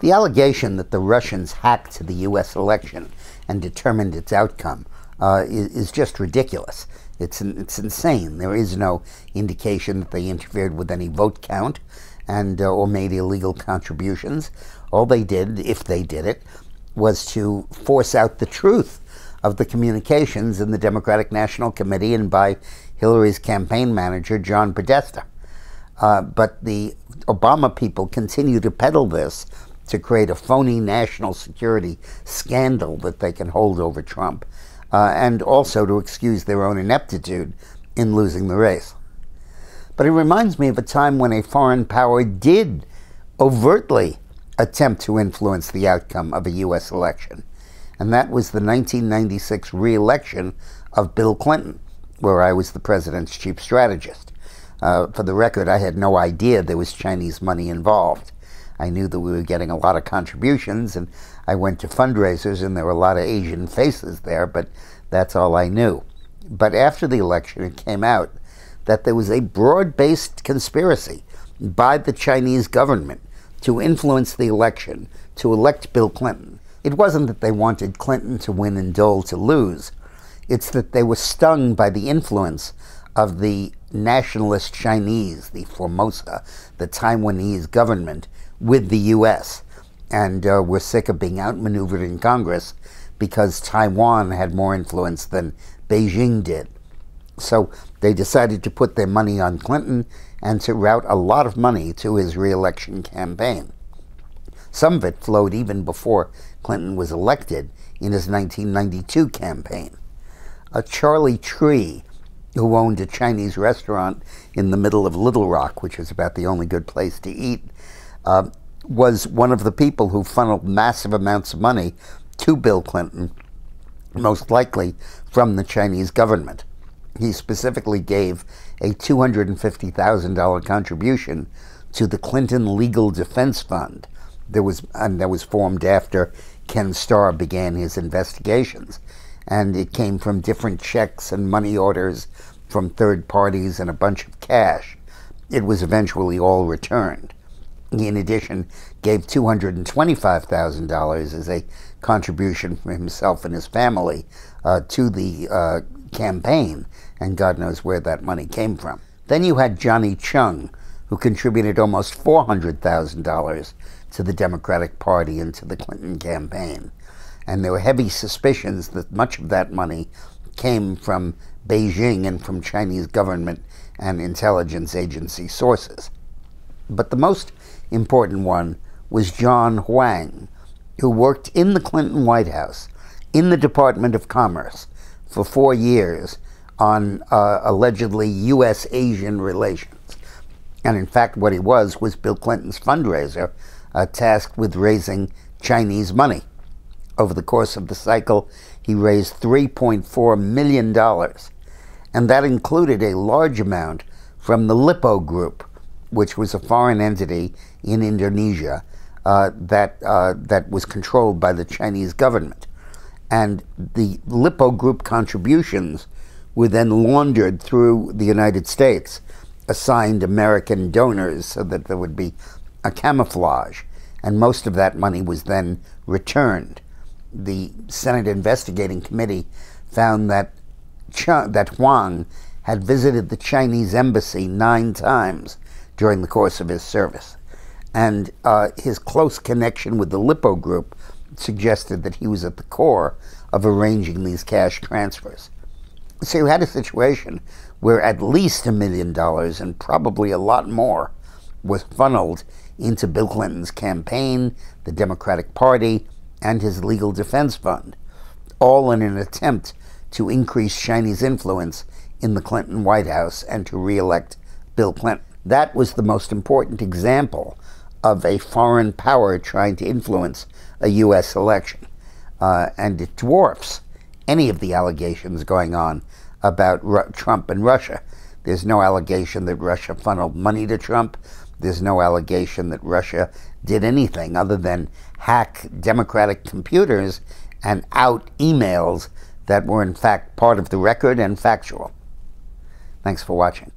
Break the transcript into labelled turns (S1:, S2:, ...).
S1: The allegation that the Russians hacked the U.S. election and determined its outcome is just ridiculous. It's insane. There is no indication that they interfered with any vote count and or made illegal contributions. All they did, if they did it, was to force out the truth of the communications in the Democratic National Committee and by Hillary's campaign manager, John Podesta. But the Obama people continue to peddle this to create a phony national security scandal that they can hold over Trump, and also to excuse their own ineptitude in losing the race. But it reminds me of a time when a foreign power did overtly attempt to influence the outcome of a U.S. election, and that was the 1996 re-election of Bill Clinton, where I was the president's chief strategist. For the record, I had no idea there was Chinese money involved. I knew that we were getting a lot of contributions, and I went to fundraisers, and there were a lot of Asian faces there, but that's all I knew. But after the election, it came out that there was a broad-based conspiracy by the Chinese government to influence the election, to elect Bill Clinton. It wasn't that they wanted Clinton to win and Dole to lose. It's that they were stung by the influence of the nationalist Chinese, the Formosa, the Taiwanese government, with the U.S. And were sick of being outmaneuvered in Congress because Taiwan had more influence than Beijing did. So they decided to put their money on Clinton and to route a lot of money to his re-election campaign. Some of it flowed even before Clinton was elected in his 1992 campaign. Charlie Tree, who owned a Chinese restaurant in the middle of Little Rock, which was about the only good place to eat, was one of the people who funneled massive amounts of money to Bill Clinton, most likely from the Chinese government. He specifically gave a $250,000 contribution to the Clinton Legal Defense Fund that was formed after Ken Starr began his investigations. And it came from different checks and money orders from third parties and a bunch of cash. It was eventually all returned. He, in addition, gave $225,000 as a contribution for himself and his family to the campaign, and God knows where that money came from. Then you had Johnny Chung, who contributed almost $400,000 to the Democratic Party and to the Clinton campaign. And there were heavy suspicions that much of that money came from Beijing and from Chinese government and intelligence agency sources. But the most important one was John Huang, who worked in the Clinton White House, in the Department of Commerce, for 4 years on allegedly U.S.-Asian relations. And in fact, what he was Bill Clinton's fundraiser, tasked with raising Chinese money. Over the course of the cycle, he raised $3.4 million, and that included a large amount from the Lippo Group, which was a foreign entity in Indonesia that was controlled by the Chinese government. And the Lippo Group contributions were then laundered through the United States, assigned American donors so that there would be a camouflage, and most of that money was then returned. The Senate Investigating Committee found that Huang had visited the Chinese embassy 9 times during the course of his service. And his close connection with the Lippo Group suggested that he was at the core of arranging these cash transfers. So you had a situation where at least $1 million, and probably a lot more, was funneled into Bill Clinton's campaign, the Democratic Party, and his Legal Defense Fund, all in an attempt to increase Chinese influence in the Clinton White House and to re-elect Bill Clinton. That was the most important example of a foreign power trying to influence a U.S. election. And it dwarfs any of the allegations going on about Trump and Russia. There's no allegation that Russia funneled money to Trump. There's no allegation that Russia did anything other than hack Democratic computers and out emails that were in fact part of the record and factual. Thanks for watching.